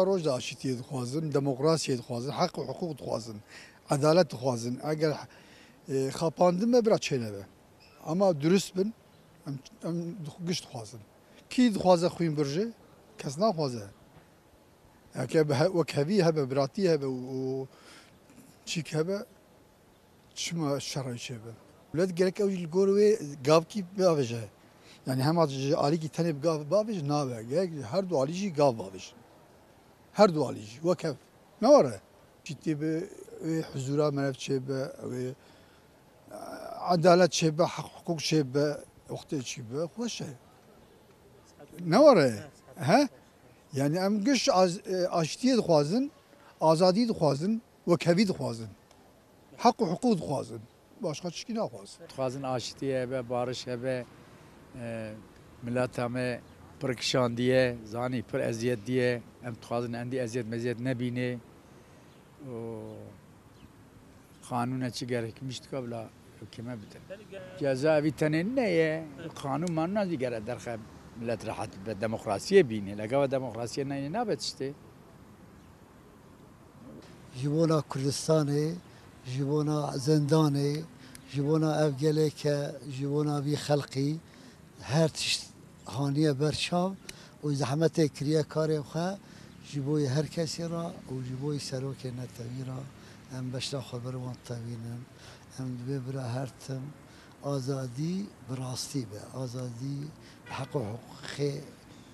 روز آشتی دخوازن، دموکراسی دخوازن، حق و حقوق دخوازن، عدالت دخوازن. اگر خاپاندن مبرد چه نبه. اما درست بن، ام گشت خوازن. کی دخوازه خوین برجه؟ کس نخوازه. اگه وکهوی هبه، براتی هبه و چیک هبه، شما شرعی چه به. ولاد گرک اوج الگوروی گاو کی باوجه. yani hem عالی کی تنه گاو باوج نابه. هر دو عالیجی گاو باوج. هر دو عالیجی وکف. نواره. ciddi bir huzura menef çebe ve adalet çebe, hukuk çebe, okte çebe, hoş şey. Ne var ya? Ha? Yani em güç aştiye dixwazin, azadiye dixwazin ve kevi dixwazin. Hak ve hukuk dixwazin. Başka çiki naxwazin. Dixwazin aştiye hebe, barış hebe, milletame pırkişandiye, zani pır eziyet diye, em dixwazin endi eziyet meziyet nebine. قانون چی گرکمیش قبلا کمه بده جزاوی تنین نیه قانون من نزدیک گره در خب ملت راحت به دموکراسی بینه لگه دموکراسی نه نبودشته جوونا کردستانی جوونا زندانی جوونا افگله که جوونا بی خلقی هر تشت هانیه برشام و زحمت کریه کاری خواه جبوی هر کسی را و جبوی سروک نتوی را ام بشتا خبر وان توینن ام دوی برا هرتم آزادی براستی به آزادی حق و حقوق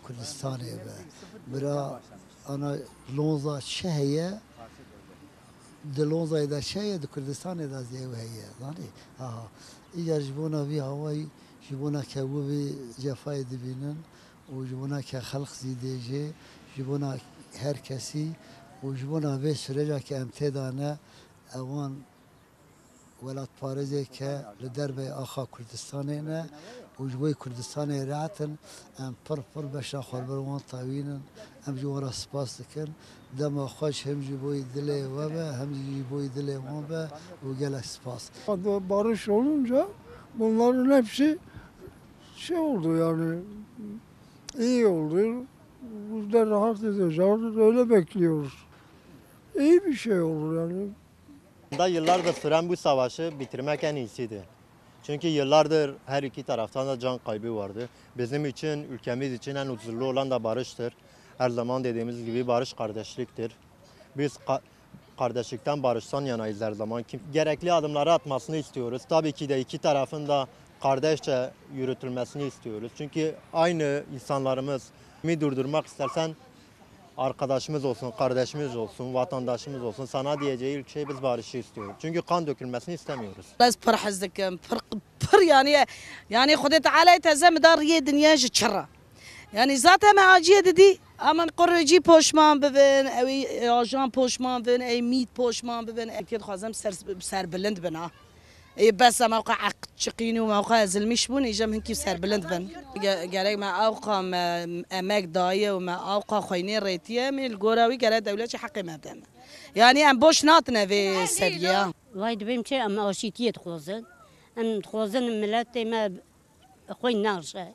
کردستانی به برا انا لونزا چه هیه دلونزا دا چه هیه د کردستان دا زیو هیه زانی آها ایجا جبونا بی هوای جبونا که و بی جفای دبینن و جبونا که خلق زیده جبونا هر کسی و جبونا به سرجا که امتدانه اوان ولات پارزه که لدرب آخا کردستانه نه و جبوی کردستانه رعتن ام پر بشنا خوربروان تاوینن ام جوانا سپاس دکن دم خوش هم جبوی دل و به هم جبوی دل وان به و گلک سپاس barış olunca bunların hepsi şey oldu yani iyi oldu. Biz de rahat edeceğiz. Öyle bekliyoruz. İyi bir şey olur yani. Yıllardır süren bu savaşı bitirmek en iyisiydi. Çünkü yıllardır her iki taraftan da can kaybı vardı. Bizim için, ülkemiz için en huzurlu olan da barıştır. Her zaman dediğimiz gibi barış kardeşliktir. Biz kardeşlikten barıştan yanayız her zaman. Gerekli adımları atmasını istiyoruz. Tabii ki de iki tarafın da kardeşçe yürütülmesini istiyoruz. Çünkü aynı insanlarımız mi durdurmak istersen arkadaşımız olsun, kardeşimiz olsun, vatandaşımız olsun sana diyeceği ilk şey biz barışı istiyoruz. Çünkü kan dökülmesini istemiyoruz. Laz pır hazdıkım, pır yani Xuda Teala tezem dar ye dünya çara. Yani zaten aciye dedi ama koreci poşman bivin, evi ajan poşman bivin, evi mit poşman bivin. Ekid xazam serbilind bina. بس موقع عقشقين وموقع زلمش بون يجم هنكي سر بلند بن جري مع أوقع أماك ضايع ومع أوقع خيني ريتيا من الجوراوي جرى دولة حق ما بدنا يعني أم بوش ناتنا في سريا وايد بيمشي أم أشيتية تخوزن أم تخوزن ملاتي ما خوين نارشة